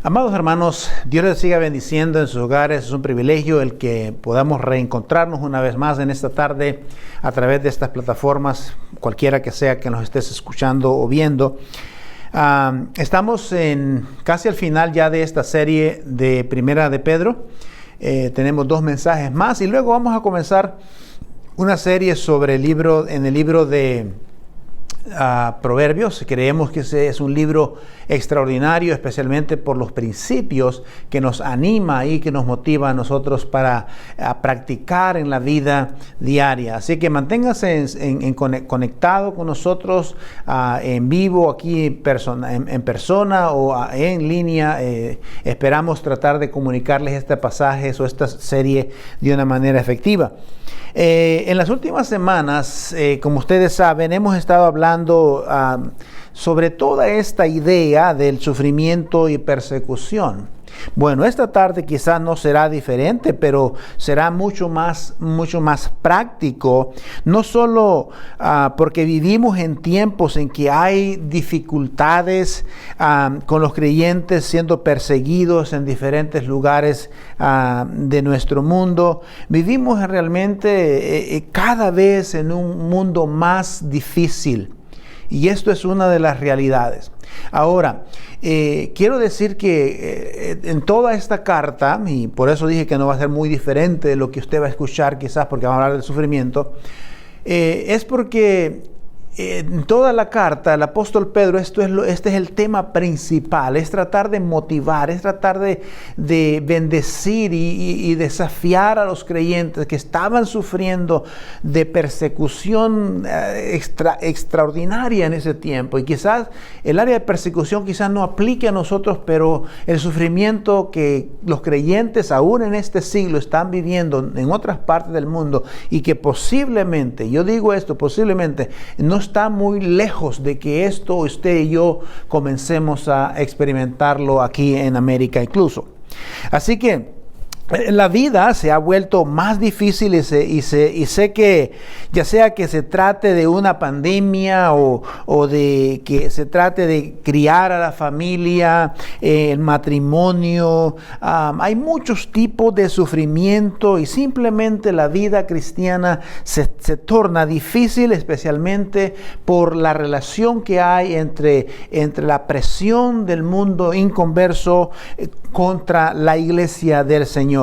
Amados hermanos, Dios les siga bendiciendo en sus hogares. Es un privilegio el que podamos reencontrarnos una vez más en esta tarde a través de estas plataformas, cualquiera que sea que nos estés escuchando o viendo. Estamos casi al final ya de esta serie de Primera de Pedro. Tenemos 2 mensajes más y luego vamos a comenzar una serie sobre el libro de Proverbios. Creemos que ese es un libro extraordinario, especialmente por los principios que nos anima y que nos motiva a nosotros para practicar en la vida diaria. Así que manténgase conectado con nosotros en vivo, aquí en persona o en línea. Esperamos tratar de comunicarles este pasaje o esta serie de una manera efectiva. En las últimas semanas, como ustedes saben, hemos estado hablando sobre toda esta idea del sufrimiento y persecución. Bueno, esta tarde quizás no será diferente, pero será mucho más práctico, no solo porque vivimos en tiempos en que hay dificultades con los creyentes siendo perseguidos en diferentes lugares de nuestro mundo. Vivimos realmente cada vez en un mundo más difícil. Y esto es una de las realidades. Ahora, quiero decir que en toda esta carta, y por eso dije que no va a ser muy diferente de lo que usted va a escuchar quizás porque vamos a hablar del sufrimiento, es porque en toda la carta el apóstol Pedro, este es el tema principal, es tratar de motivar, es tratar de bendecir y desafiar a los creyentes que estaban sufriendo de persecución extraordinaria en ese tiempo. Y quizás el área de persecución quizás no aplique a nosotros, pero el sufrimiento que los creyentes aún en este siglo están viviendo en otras partes del mundo y que posiblemente, yo digo esto, posiblemente no está muy lejos de que esto usted y yo comencemos a experimentarlo aquí en América incluso. Así que la vida se ha vuelto más difícil y sé que ya sea que se trate de una pandemia o de que se trate de criar a la familia, el matrimonio, hay muchos tipos de sufrimiento y simplemente la vida cristiana se torna difícil, especialmente por la relación que hay entre la presión del mundo inconverso contra la iglesia del Señor.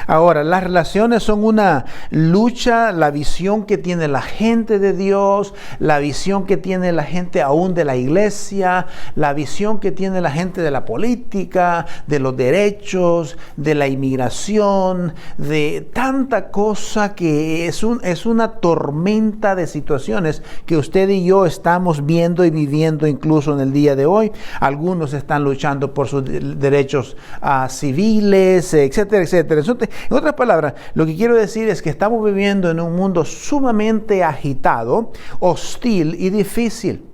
Ahora, las relaciones son una lucha, la visión que tiene la gente de Dios, la visión que tiene la gente aún de la iglesia, la visión que tiene la gente de la política, de los derechos, de la inmigración, de tanta cosa que es una tormenta de situaciones que usted y yo estamos viendo y viviendo incluso en el día de hoy. Algunos están luchando por sus derechos civiles, etcétera, etcétera. En otras palabras, lo que quiero decir es que estamos viviendo en un mundo sumamente agitado, hostil y difícil.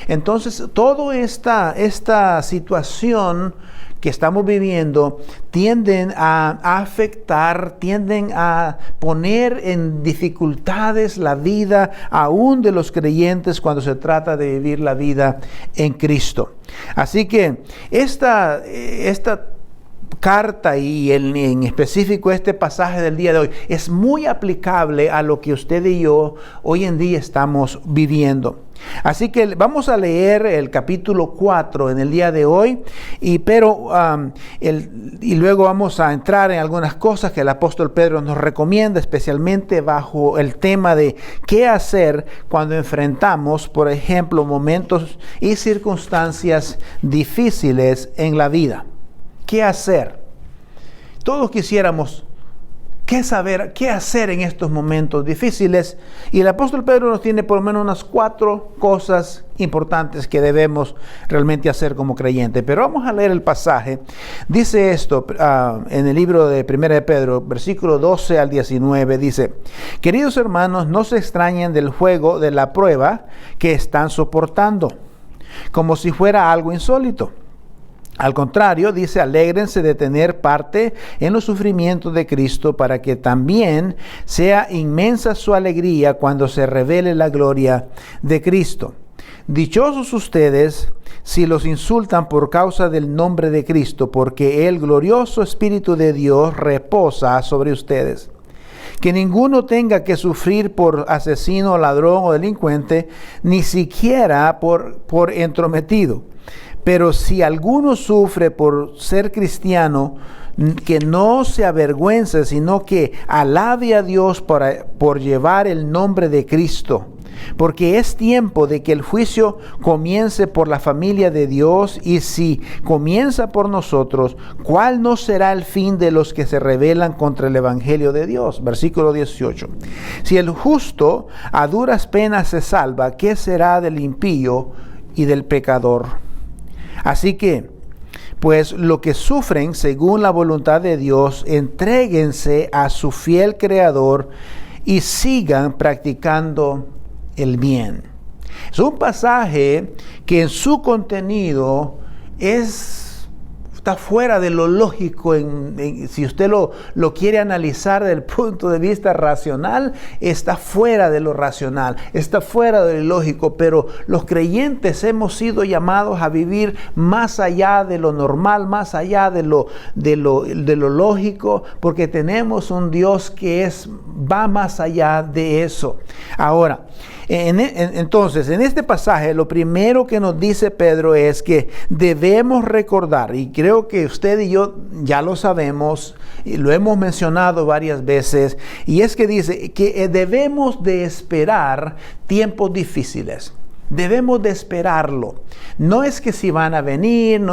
Entonces, toda esta situación que estamos viviendo tienden a afectar, tienden a poner en dificultades la vida aún de los creyentes cuando se trata de vivir la vida en Cristo. Así que esta carta y en específico este pasaje del día de hoy es muy aplicable a lo que usted y yo hoy en día estamos viviendo. Así que vamos a leer el capítulo 4 en el día de hoy y luego vamos a entrar en algunas cosas que el apóstol Pedro nos recomienda, especialmente bajo el tema de qué hacer cuando enfrentamos, por ejemplo, momentos y circunstancias difíciles en la vida. ¿Qué hacer? Todos quisiéramos saber qué hacer en estos momentos difíciles, y el apóstol Pedro nos tiene por lo menos unas 4 cosas importantes que debemos realmente hacer como creyentes. Pero vamos a leer el pasaje. Dice esto en el libro de Primera de Pedro, versículo 12 al 19, dice: Queridos hermanos, no se extrañen del juego de la prueba que están soportando, como si fuera algo insólito. Al contrario, dice, alégrense de tener parte en los sufrimientos de Cristo, para que también sea inmensa su alegría cuando se revele la gloria de Cristo. Dichosos ustedes si los insultan por causa del nombre de Cristo, porque el glorioso Espíritu de Dios reposa sobre ustedes. Que ninguno tenga que sufrir por asesino, ladrón o delincuente, ni siquiera por entrometido. Pero si alguno sufre por ser cristiano, que no se avergüence, sino que alabe a Dios por llevar el nombre de Cristo. Porque es tiempo de que el juicio comience por la familia de Dios, y si comienza por nosotros, ¿cuál no será el fin de los que se rebelan contra el Evangelio de Dios? Versículo 18. Si el justo a duras penas se salva, ¿qué será del impío y del pecador? Así que, pues lo que sufren según la voluntad de Dios, entréguense a su fiel Creador y sigan practicando el bien. Es un pasaje que en su contenido está fuera de lo lógico. Si usted lo quiere analizar desde el punto de vista racional, está fuera de lo racional, está fuera de lo lógico. Pero los creyentes hemos sido llamados a vivir más allá de lo normal, más allá de lo lógico, porque tenemos un Dios que va más allá de eso. Ahora, entonces, en este pasaje, lo primero que nos dice Pedro es que debemos recordar, y creo que usted y yo ya lo sabemos, y lo hemos mencionado varias veces, y es que dice que debemos de esperar tiempos difíciles. Debemos de esperarlo. No es que si van a venir,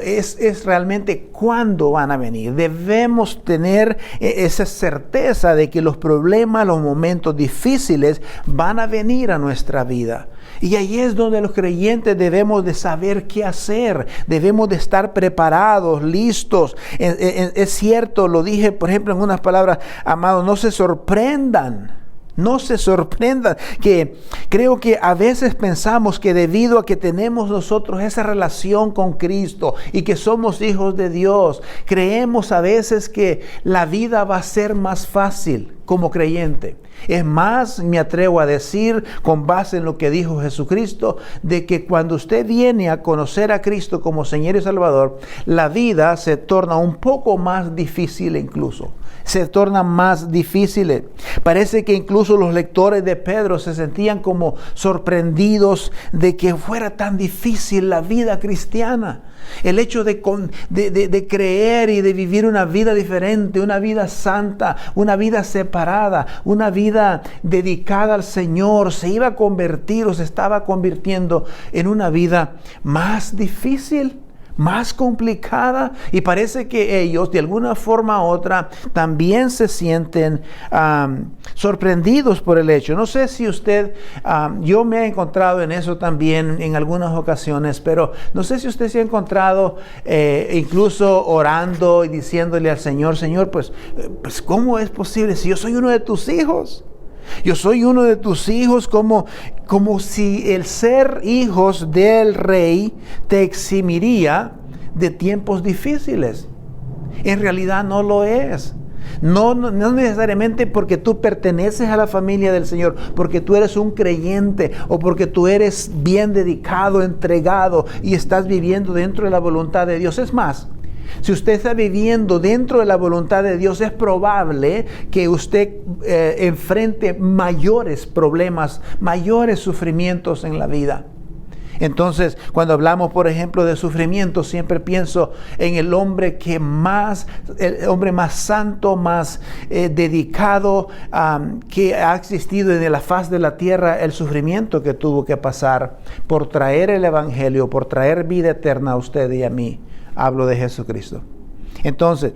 es realmente cuándo van a venir. Debemos tener esa certeza de que los problemas, los momentos difíciles van a venir a nuestra vida. Y ahí es donde los creyentes debemos de saber qué hacer. Debemos de estar preparados, listos. Es cierto, lo dije, por ejemplo, en unas palabras, amados, no se sorprendan. No se sorprendan, que creo que a veces pensamos que debido a que tenemos nosotros esa relación con Cristo y que somos hijos de Dios, creemos a veces que la vida va a ser más fácil como creyente. Es más, me atrevo a decir, con base en lo que dijo Jesucristo, de que cuando usted viene a conocer a Cristo como Señor y Salvador, la vida se torna un poco más difícil incluso. Se torna más difícil. Parece que incluso los lectores de Pedro se sentían como sorprendidos de que fuera tan difícil la vida cristiana. El hecho de creer y de vivir una vida diferente, una vida santa, una vida separada, una vida dedicada al Señor, se iba a convertir o se estaba convirtiendo en una vida más difícil, más complicada, y parece que ellos de alguna forma u otra también se sienten sorprendidos por el hecho. No sé si usted, yo me he encontrado en eso también en algunas ocasiones, pero no sé si usted se ha encontrado incluso orando y diciéndole al Señor, Señor, pues ¿cómo es posible si yo soy uno de tus hijos? Yo soy uno de tus hijos, como si el ser hijos del rey te eximiría de tiempos difíciles. En realidad no lo es. No necesariamente porque tú perteneces a la familia del Señor, porque tú eres un creyente o porque tú eres bien dedicado, entregado y estás viviendo dentro de la voluntad de Dios. Es más, si usted está viviendo dentro de la voluntad de Dios, es probable que usted enfrente mayores problemas, mayores sufrimientos en la vida. Entonces, cuando hablamos, por ejemplo, de sufrimiento, siempre pienso en el hombre más santo, más dedicado, que ha existido en la faz de la tierra, el sufrimiento que tuvo que pasar por traer el Evangelio, por traer vida eterna a usted y a mí. Hablo de Jesucristo. Entonces,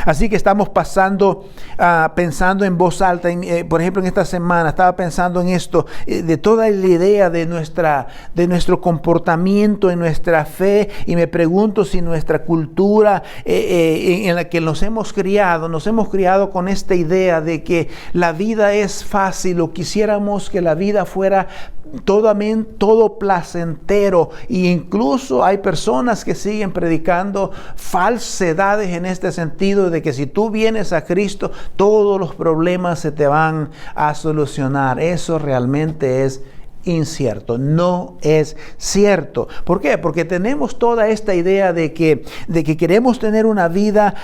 así que estamos pensando en voz alta. Por ejemplo, en esta semana estaba pensando en esto, de toda la idea de nuestro comportamiento, en nuestra fe, y me pregunto si nuestra cultura en la que nos hemos criado con esta idea de que la vida es fácil, o quisiéramos que la vida fuera todo placentero, e incluso hay personas que siguen predicando falsedades en este sentido, de que si tú vienes a Cristo todos los problemas se te van a solucionar. Eso realmente es incierto, no es cierto. ¿Por qué? Porque tenemos toda esta idea de que queremos tener una vida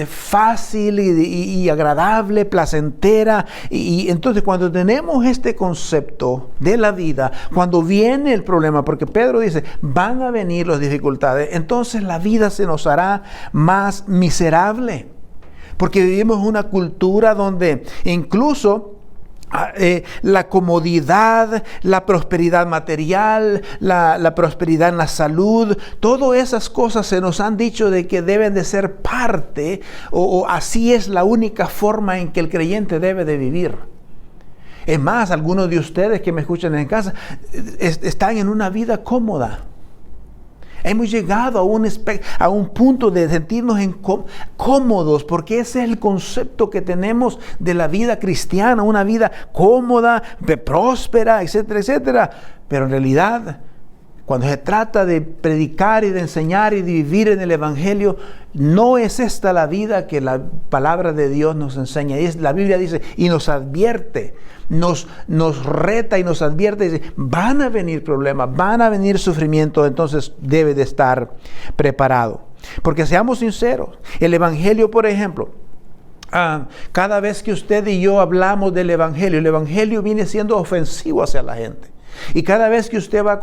fácil y agradable, placentera, y entonces cuando tenemos este concepto de la vida, cuando viene el problema, porque Pedro dice, van a venir las dificultades, entonces la vida se nos hará más miserable, porque vivimos en una cultura donde incluso la comodidad, la prosperidad material, la prosperidad en la salud, todas esas cosas se nos han dicho de que deben de ser parte, o así es la única forma en que el creyente debe de vivir. Es más, algunos de ustedes que me escuchan en casa están en una vida cómoda. Hemos llegado a un punto de sentirnos cómodos, porque ese es el concepto que tenemos de la vida cristiana, una vida cómoda, próspera, etcétera, etcétera. Pero en realidad, cuando se trata de predicar y de enseñar y de vivir en el Evangelio, no es esta la vida que la palabra de Dios nos enseña. La Biblia dice y nos advierte, nos reta y nos advierte, dice, van a venir problemas, van a venir sufrimientos, entonces debe de estar preparado. Porque seamos sinceros, el Evangelio, por ejemplo, cada vez que usted y yo hablamos del Evangelio, el Evangelio viene siendo ofensivo hacia la gente. Y cada vez que usted va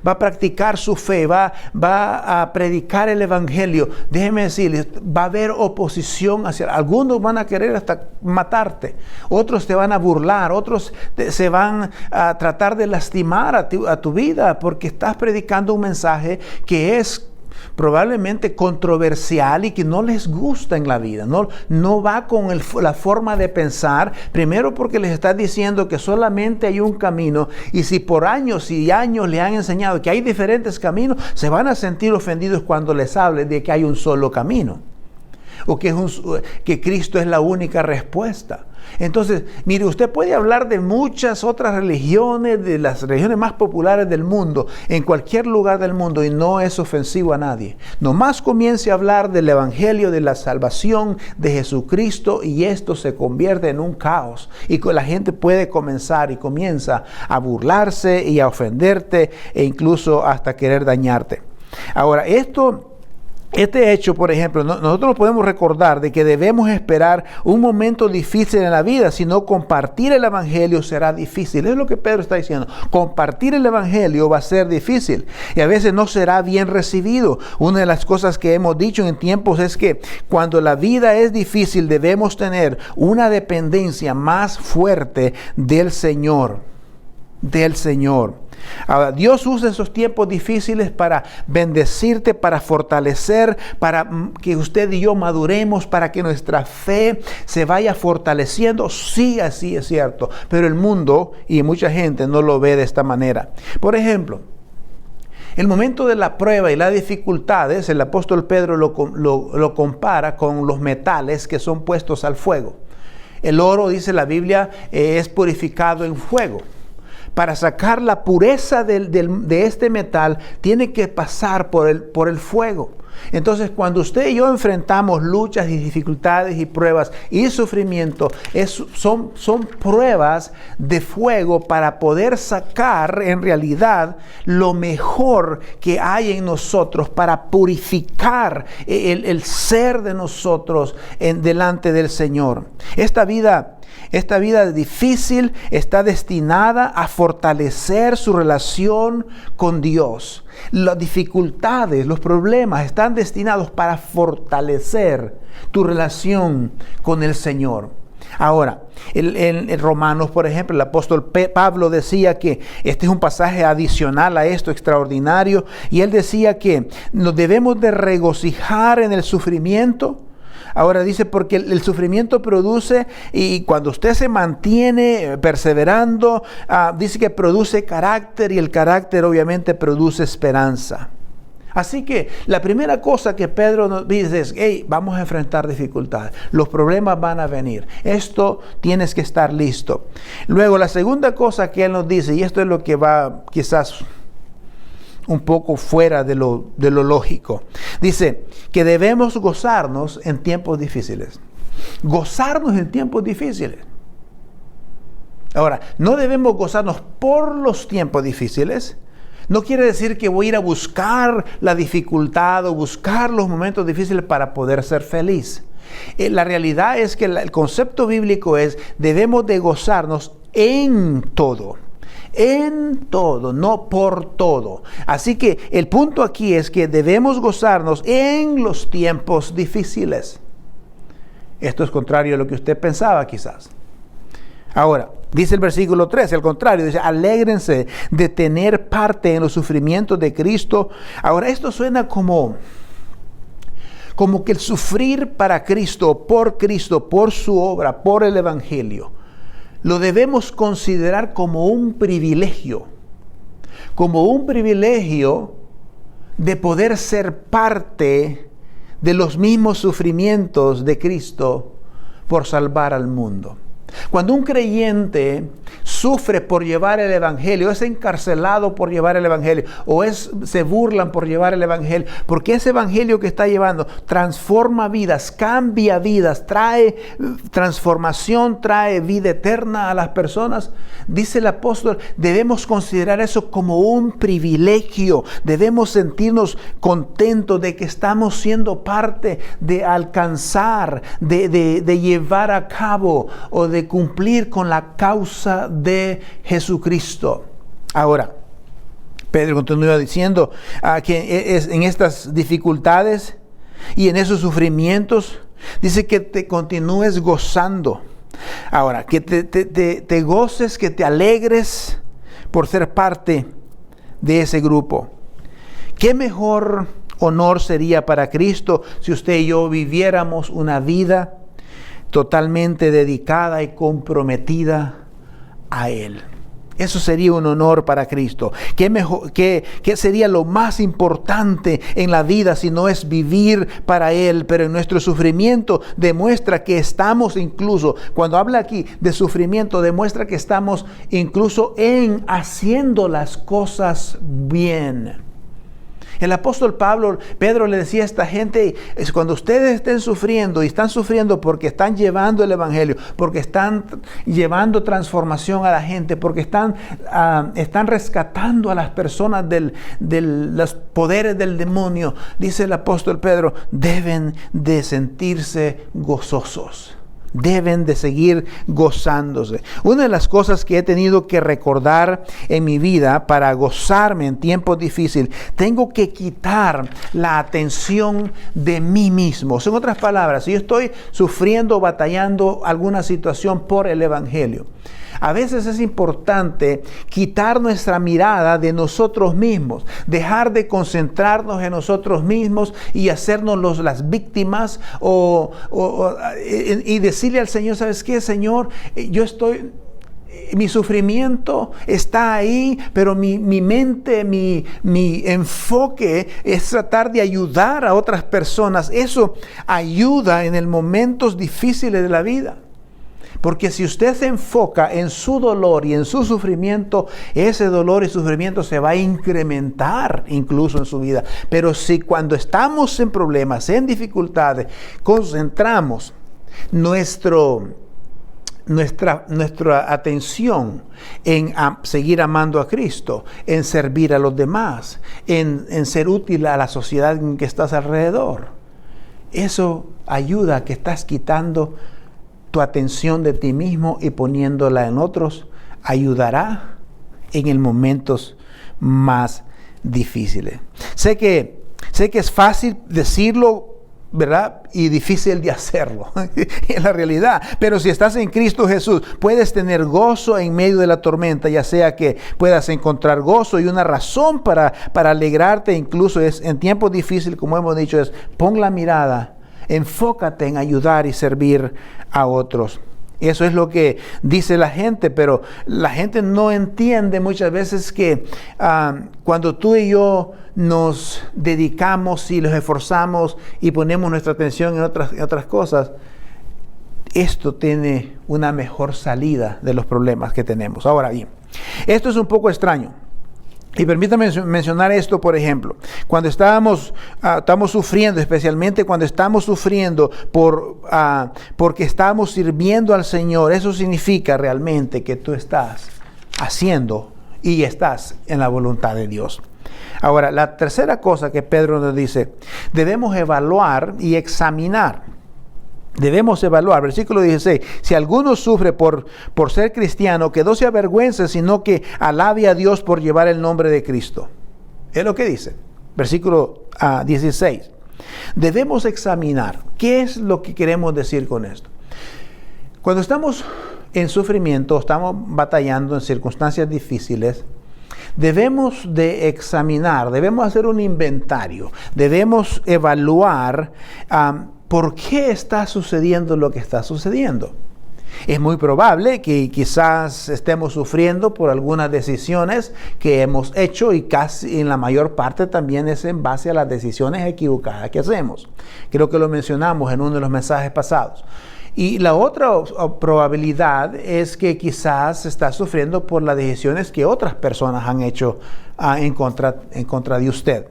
a practicar su fe, va a predicar el Evangelio, déjeme decirles, va a haber oposición hacia. Algunos van a querer hasta matarte, otros te van a burlar, otros se van a tratar de lastimar a tu vida, porque estás predicando un mensaje que es probablemente controversial y que no les gusta en la vida, no va con la forma de pensar, primero porque les está diciendo que solamente hay un camino, y si por años y años le han enseñado que hay diferentes caminos, se van a sentir ofendidos cuando les hable de que hay un solo camino, o que Cristo es la única respuesta. Entonces, mire, usted puede hablar de muchas otras religiones, de las religiones más populares del mundo, en cualquier lugar del mundo, y no es ofensivo a nadie. Nomás comience a hablar del Evangelio, de la salvación de Jesucristo, y esto se convierte en un caos. Y la gente puede comenzar y comienza a burlarse y a ofenderte, e incluso hasta querer dañarte. Ahora, este hecho, por ejemplo, nosotros podemos recordar de que debemos esperar un momento difícil en la vida, si no compartir el Evangelio será difícil. Es lo que Pedro está diciendo. Compartir el Evangelio va a ser difícil y a veces no será bien recibido. Una de las cosas que hemos dicho en tiempos es que cuando la vida es difícil debemos tener una dependencia más fuerte del Señor. Ahora, Dios usa esos tiempos difíciles para bendecirte, para fortalecer, para que usted y yo maduremos, para que nuestra fe se vaya fortaleciendo. Sí, así es cierto, pero el mundo y mucha gente no lo ve de esta manera. Por ejemplo, el momento de la prueba y las dificultades, el apóstol Pedro lo compara con los metales que son puestos al fuego. El oro, dice la Biblia, es purificado en fuego. Para sacar la pureza de este metal, tiene que pasar por el fuego. Entonces, cuando usted y yo enfrentamos luchas y dificultades y pruebas y sufrimiento, son pruebas de fuego para poder sacar en realidad lo mejor que hay en nosotros, para purificar el ser de nosotros delante del Señor. Esta vida difícil está destinada a fortalecer su relación con Dios. Las dificultades, los problemas están destinados para fortalecer tu relación con el Señor. Ahora, en Romanos, por ejemplo, el apóstol Pablo decía que este es un pasaje adicional a esto, extraordinario, y él decía que nos debemos de regocijar en el sufrimiento. Ahora dice, porque el sufrimiento produce, y cuando usted se mantiene perseverando, dice que produce carácter, y el carácter obviamente produce esperanza. Así que la primera cosa que Pedro nos dice es, hey, vamos a enfrentar dificultades, los problemas van a venir, esto tienes que estar listo. Luego la segunda cosa que él nos dice, y esto es lo que va quizás un poco fuera de lo lógico. Dice que debemos gozarnos en tiempos difíciles. Gozarnos en tiempos difíciles. Ahora, no debemos gozarnos por los tiempos difíciles. No quiere decir que voy a ir a buscar la dificultad o buscar los momentos difíciles para poder ser feliz. La realidad es que el concepto bíblico es, debemos de gozarnos en todo. En todo, no por todo. Así que el punto aquí es que debemos gozarnos en los tiempos difíciles. Esto es contrario a lo que usted pensaba quizás. Ahora, dice el versículo 3, al contrario, dice, alégrense de tener parte en los sufrimientos de Cristo. Ahora, esto suena como que el sufrir para Cristo, por su obra, por el Evangelio, lo debemos considerar como un privilegio de poder ser parte de los mismos sufrimientos de Cristo por salvar al mundo. Cuando un creyente sufre por llevar el Evangelio, es encarcelado por llevar el Evangelio, o se burlan por llevar el Evangelio, porque ese Evangelio que está llevando transforma vidas, cambia vidas, trae transformación, trae vida eterna a las personas. Dice el apóstol, debemos considerar eso como un privilegio, debemos sentirnos contentos de que estamos siendo parte de alcanzar, de llevar a cabo o de cumplir con la causa de Jesucristo. Ahora, Pedro continúa diciendo que en estas dificultades y en esos sufrimientos, dice que te continúes gozando. Ahora, que te goces, que te alegres por ser parte de ese grupo. ¿Qué mejor honor sería para Cristo si usted y yo viviéramos una vida totalmente dedicada y comprometida a Él? Eso sería un honor para Cristo. ¿Qué sería lo más importante en la vida si no es vivir para Él? Pero en nuestro sufrimiento demuestra que estamos incluso, cuando habla aquí de sufrimiento, demuestra que estamos incluso en haciendo las cosas bien. El apóstol Pedro le decía a esta gente, cuando ustedes estén sufriendo, y están sufriendo porque están llevando el Evangelio, porque están llevando transformación a la gente, porque están rescatando a las personas de los poderes del demonio, dice el apóstol Pedro, deben de sentirse gozosos. Deben de seguir gozándose. Una de las cosas que he tenido que recordar en mi vida para gozarme en tiempos difíciles, tengo que quitar la atención de mí mismo. En otras palabras, si yo estoy sufriendo, batallando alguna situación por el Evangelio, a veces es importante quitar nuestra mirada de nosotros mismos, dejar de concentrarnos en nosotros mismos y hacernos las víctimas y decirle al Señor, ¿sabes qué, Señor? Mi sufrimiento está ahí, pero mi mente, mi enfoque es tratar de ayudar a otras personas. Eso ayuda en momentos difíciles de la vida. Porque si usted se enfoca en su dolor y en su sufrimiento, ese dolor y sufrimiento se va a incrementar incluso en su vida. Pero si cuando estamos en problemas, en dificultades, concentramos nuestra atención en seguir amando a Cristo, en servir a los demás, en ser útil a la sociedad en que estás alrededor, eso ayuda a que estás quitando tu atención de ti mismo y poniéndola en otros, ayudará en momentos más difíciles. Sé que es fácil decirlo, ¿verdad? Y difícil de hacerlo, en la realidad. Pero si estás en Cristo Jesús, puedes tener gozo en medio de la tormenta, ya sea que puedas encontrar gozo y una razón para alegrarte, incluso en tiempos difíciles, como hemos dicho, pon la mirada, enfócate en ayudar y servir a otros. Eso es lo que dice la gente, pero la gente no entiende muchas veces que cuando tú y yo nos dedicamos y nos esforzamos y ponemos nuestra atención en otras cosas, esto tiene una mejor salida de los problemas que tenemos. Ahora bien, esto es un poco extraño. Y permítame mencionar esto, por ejemplo, cuando estamos sufriendo, especialmente cuando estamos sufriendo porque estamos sirviendo al Señor, eso significa realmente que tú estás haciendo y estás en la voluntad de Dios. Ahora, la tercera cosa que Pedro nos dice, debemos evaluar y examinar. Debemos evaluar, versículo 16, si alguno sufre por ser cristiano, que no se avergüence, sino que alabe a Dios por llevar el nombre de Cristo. Es lo que dice, versículo 16. Debemos examinar, ¿qué es lo que queremos decir con esto? Cuando estamos en sufrimiento, estamos batallando en circunstancias difíciles, debemos de examinar, debemos hacer un inventario, debemos evaluar ¿por qué está sucediendo lo que está sucediendo? Es muy probable que quizás estemos sufriendo por algunas decisiones que hemos hecho y casi en la mayor parte también es en base a las decisiones equivocadas que hacemos. Creo que lo mencionamos en uno de los mensajes pasados. Y la otra probabilidad es que quizás está sufriendo por las decisiones que otras personas han hecho en contra de usted.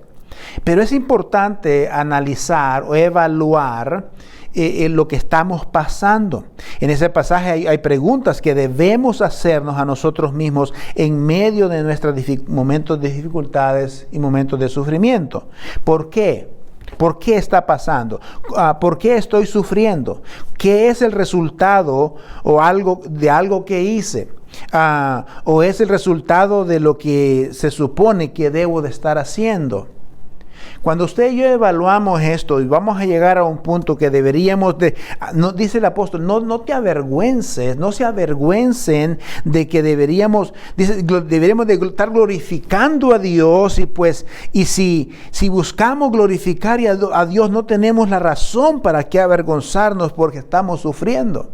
Pero es importante analizar o evaluar lo que estamos pasando. En ese pasaje hay preguntas que debemos hacernos a nosotros mismos en medio de nuestros momentos de dificultades y momentos de sufrimiento. ¿Por qué? ¿Por qué está pasando? ¿Por qué estoy sufriendo? ¿Qué es el resultado de algo que hice? ¿O es el resultado de lo que se supone que debo de estar haciendo? Cuando usted y yo evaluamos esto y vamos a llegar a un punto que deberíamos dice el apóstol, no te avergüences, no se avergüencen de que deberíamos de estar glorificando a Dios y si buscamos glorificar a Dios no tenemos la razón para qué avergonzarnos porque estamos sufriendo.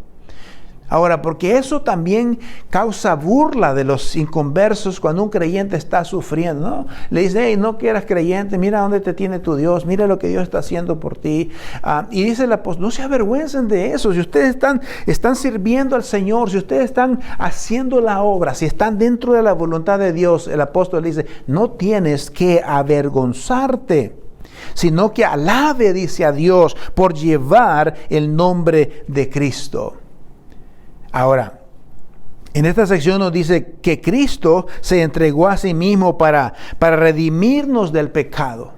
Ahora, porque eso también causa burla de los inconversos cuando un creyente está sufriendo, ¿no? Le dice, hey, no que eras creyente, mira dónde te tiene tu Dios, mira lo que Dios está haciendo por ti. Y dice el apóstol, no se avergüencen de eso. Si ustedes están sirviendo al Señor, si ustedes están haciendo la obra, si están dentro de la voluntad de Dios, el apóstol dice, no tienes que avergonzarte, sino que alabe, dice a Dios, por llevar el nombre de Cristo. Ahora, en esta sección nos dice que Cristo se entregó a sí mismo para redimirnos del pecado.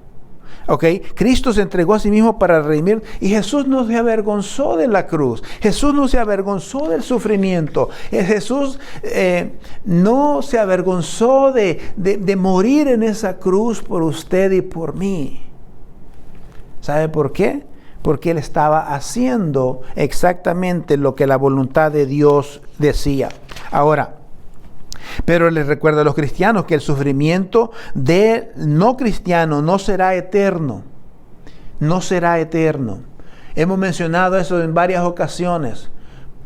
¿Ok? Cristo se entregó a sí mismo para redimir y Jesús no se avergonzó de la cruz. Jesús no se avergonzó del sufrimiento. Jesús no se avergonzó de morir en esa cruz por usted y por mí. ¿Sabe por qué? Porque Él estaba haciendo exactamente lo que la voluntad de Dios decía. Ahora, pero les recuerdo a los cristianos que el sufrimiento del no cristiano no será eterno. No será eterno. Hemos mencionado eso en varias ocasiones.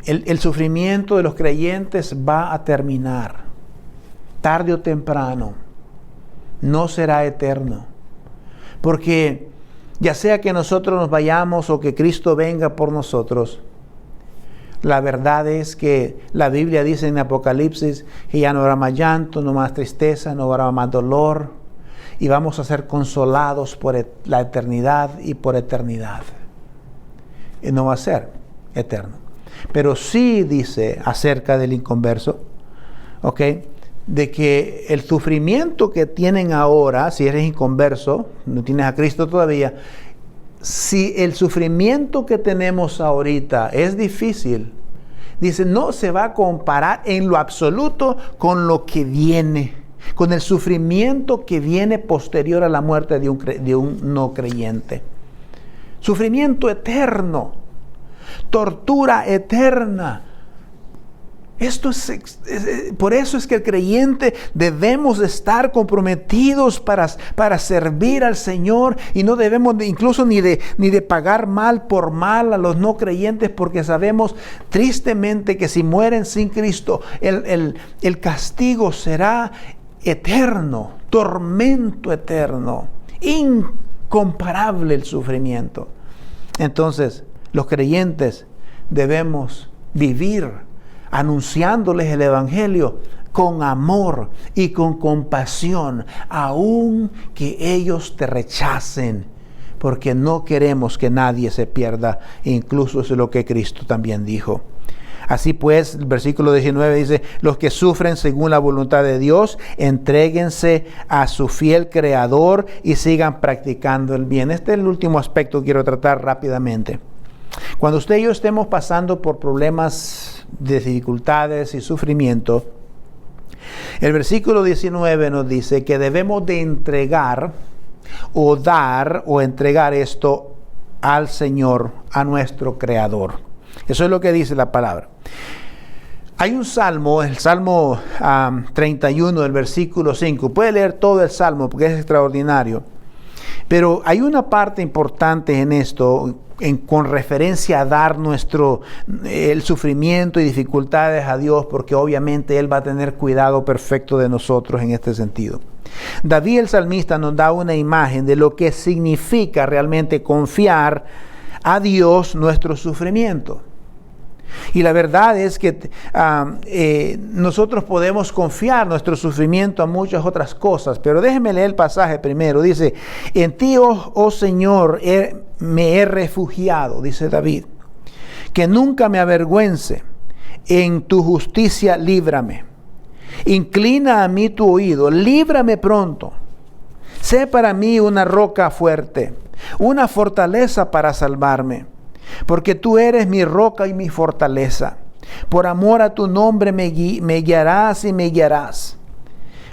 El sufrimiento de los creyentes va a terminar. Tarde o temprano. No será eterno. Porque ya sea que nosotros nos vayamos o que Cristo venga por nosotros, la verdad es que la Biblia dice en Apocalipsis que ya no habrá más llanto, no más tristeza, no habrá más dolor y vamos a ser consolados por la eternidad y por eternidad. Y no va a ser eterno. Pero sí dice acerca del inconverso, ¿ok?, de que el sufrimiento que tienen ahora, si eres inconverso, no tienes a Cristo todavía, si el sufrimiento que tenemos ahorita es difícil, dice, no se va a comparar en lo absoluto con lo que viene, con el sufrimiento que viene posterior a la muerte de un no creyente. Sufrimiento eterno, tortura eterna. Por eso es que el creyente debemos estar comprometidos para servir al Señor y no debemos incluso ni de pagar mal por mal a los no creyentes porque sabemos tristemente que si mueren sin Cristo el castigo será eterno, tormento eterno, incomparable el sufrimiento. Entonces los creyentes debemos vivir anunciándoles el Evangelio con amor y con compasión, aun que ellos te rechacen, porque no queremos que nadie se pierda, incluso es lo que Cristo también dijo. Así pues, el versículo 19 dice, los que sufren según la voluntad de Dios, entréguense a su fiel Creador y sigan practicando el bien. Este es el último aspecto que quiero tratar rápidamente. Cuando usted y yo estemos pasando por problemas de dificultades y sufrimiento, el versículo 19 nos dice que debemos de entregar o dar o entregar esto al Señor, a nuestro Creador. Eso es lo que dice la palabra. Hay un salmo, el Salmo 31, del versículo 5. Puede leer todo el salmo porque es extraordinario. Pero hay una parte importante en esto, con referencia a dar el sufrimiento y dificultades a Dios, porque obviamente Él va a tener cuidado perfecto de nosotros en este sentido. David el salmista nos da una imagen de lo que significa realmente confiar a Dios nuestro sufrimiento. Y la verdad es que nosotros podemos confiar nuestro sufrimiento a muchas otras cosas, pero déjenme leer el pasaje primero. Dice, en ti, oh Señor, me he refugiado, dice David, que nunca me avergüence, en tu justicia líbrame. Inclina a mí tu oído, líbrame pronto. Sé para mí una roca fuerte, una fortaleza para salvarme. Porque tú eres mi roca y mi fortaleza. Por amor a tu nombre me guiarás y me guiarás.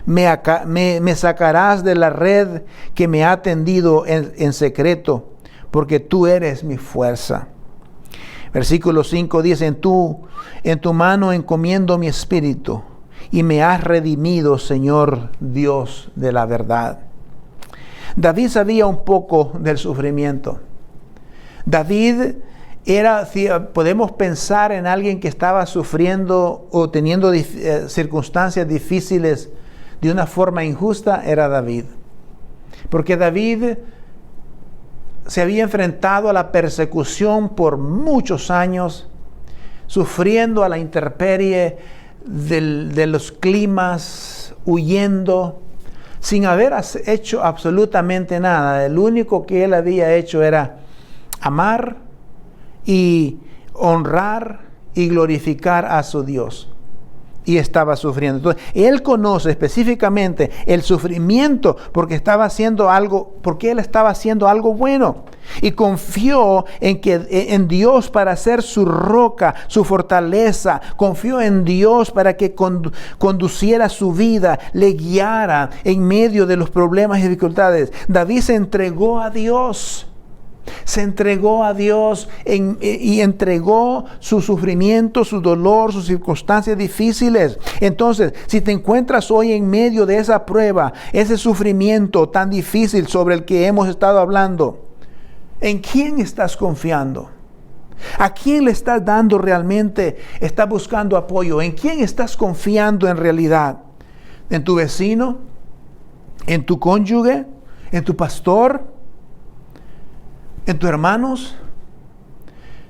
Me sacarás de la red que me ha tendido en secreto, porque tú eres mi fuerza. Versículo 5 dice, en tu mano encomiendo mi espíritu, y me has redimido, Señor Dios de la verdad. David sabía un poco del sufrimiento. David podemos pensar en alguien que estaba sufriendo o teniendo circunstancias difíciles de una forma injusta, era David. Porque David se había enfrentado a la persecución por muchos años, sufriendo a la intemperie de los climas, huyendo, sin haber hecho absolutamente nada. El único que él había hecho era amar y honrar y glorificar a su Dios. Y estaba sufriendo. Entonces, él conoce específicamente el sufrimiento porque él estaba haciendo algo bueno. Y confió en Dios para ser su roca, su fortaleza. Confió en Dios para que conduciera su vida, le guiara en medio de los problemas y dificultades. David se entregó a Dios. Se entregó a Dios y entregó su sufrimiento, su dolor, sus circunstancias difíciles. Entonces, si te encuentras hoy en medio de esa prueba, ese sufrimiento tan difícil sobre el que hemos estado hablando, ¿en quién estás confiando? ¿A quién le estás dando realmente? ¿Estás buscando apoyo? ¿En quién estás confiando en realidad? ¿En tu vecino? ¿En tu cónyuge? ¿En tu pastor? ¿En tus hermanos?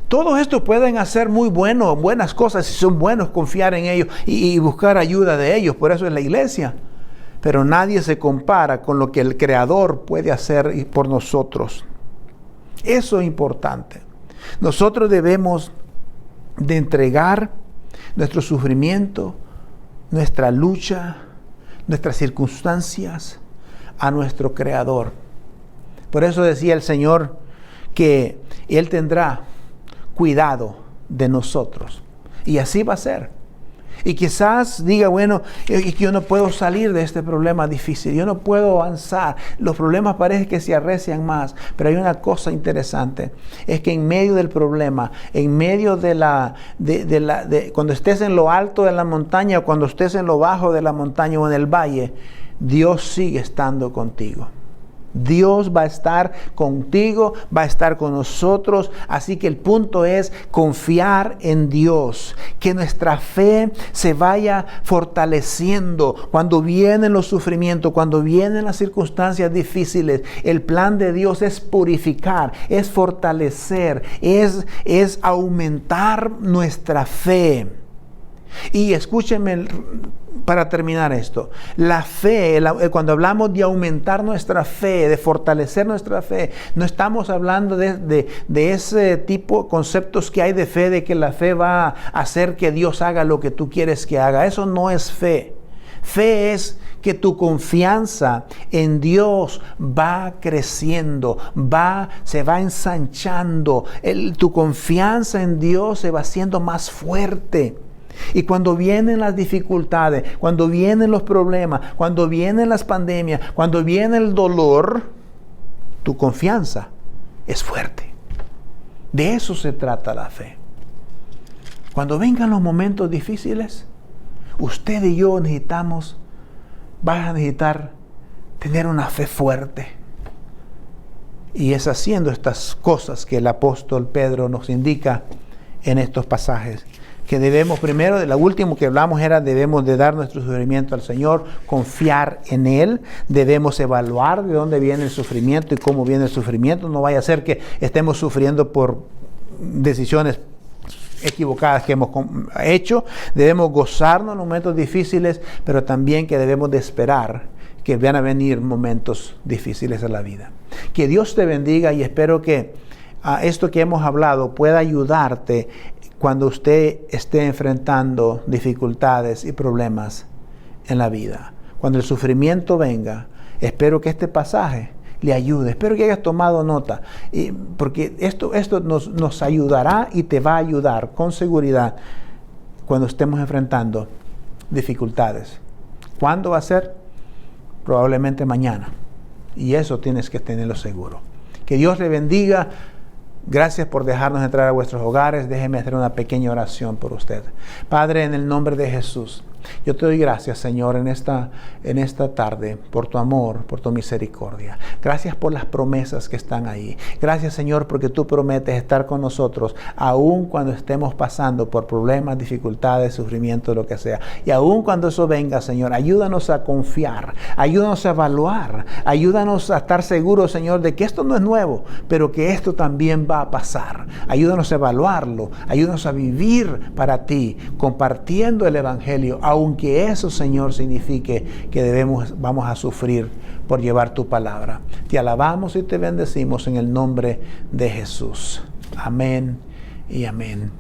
Todos estos pueden hacer buenas cosas y son buenos confiar en ellos y buscar ayuda de ellos. Por eso es la iglesia. Pero nadie se compara con lo que el Creador puede hacer por nosotros. Eso es importante. Nosotros debemos de entregar nuestro sufrimiento, nuestra lucha, nuestras circunstancias a nuestro Creador. Por eso decía el Señor que Él tendrá cuidado de nosotros. Y así va a ser. Y quizás diga, bueno, yo no puedo salir de este problema difícil, yo no puedo avanzar, los problemas parece que se arrecian más. Pero hay una cosa interesante, es que en medio del problema, en medio cuando estés en lo alto de la montaña o cuando estés en lo bajo de la montaña o en el valle, Dios sigue estando contigo. Dios va a estar contigo, va a estar con nosotros. Así que el punto es confiar en Dios, que nuestra fe se vaya fortaleciendo cuando vienen los sufrimientos, cuando vienen las circunstancias difíciles. El plan de Dios es purificar, es fortalecer, es aumentar nuestra fe. Y escúchenme para terminar esto, la fe, cuando hablamos de aumentar nuestra fe, de fortalecer nuestra fe, no estamos hablando de ese tipo de conceptos que hay de fe, de que la fe va a hacer que Dios haga lo que tú quieres que haga. Eso no es fe. Fe es que tu confianza en Dios va creciendo, se va ensanchando. Tu confianza en Dios se va haciendo más fuerte. Y cuando vienen las dificultades, cuando vienen los problemas, cuando vienen las pandemias, cuando viene el dolor, tu confianza es fuerte. De eso se trata la fe. Cuando vengan los momentos difíciles, usted y yo vas a necesitar tener una fe fuerte. Y es haciendo estas cosas que el apóstol Pedro nos indica en estos pasajes. Que debemos, primero, lo último que hablamos era, debemos de dar nuestro sufrimiento al Señor, confiar en Él, debemos evaluar de dónde viene el sufrimiento y cómo viene el sufrimiento. No vaya a ser que estemos sufriendo por decisiones equivocadas que hemos hecho. Debemos gozarnos en momentos difíciles, pero también que debemos de esperar que van a venir momentos difíciles en la vida. Que Dios te bendiga y espero que esto que hemos hablado pueda ayudarte cuando usted esté enfrentando dificultades y problemas en la vida. Cuando el sufrimiento venga, espero que este pasaje le ayude. Espero que hayas tomado nota, porque esto nos ayudará y te va a ayudar con seguridad cuando estemos enfrentando dificultades. ¿Cuándo va a ser? Probablemente mañana. Y eso tienes que tenerlo seguro. Que Dios le bendiga. Gracias por dejarnos entrar a vuestros hogares. Déjeme hacer una pequeña oración por usted. Padre, en el nombre de Jesús, yo te doy gracias, Señor, en esta tarde, por tu amor, por tu misericordia. Gracias por las promesas que están ahí. Gracias, Señor, porque tú prometes estar con nosotros, aun cuando estemos pasando por problemas, dificultades, sufrimiento, lo que sea. Y aun cuando eso venga, Señor, ayúdanos a confiar, ayúdanos a evaluar, ayúdanos a estar seguros, Señor, de que esto no es nuevo, pero que esto también va a pasar. Ayúdanos a evaluarlo, ayúdanos a vivir para ti, compartiendo el Evangelio, aunque eso, Señor, signifique que vamos a sufrir por llevar tu palabra. Te alabamos y te bendecimos en el nombre de Jesús. Amén y amén.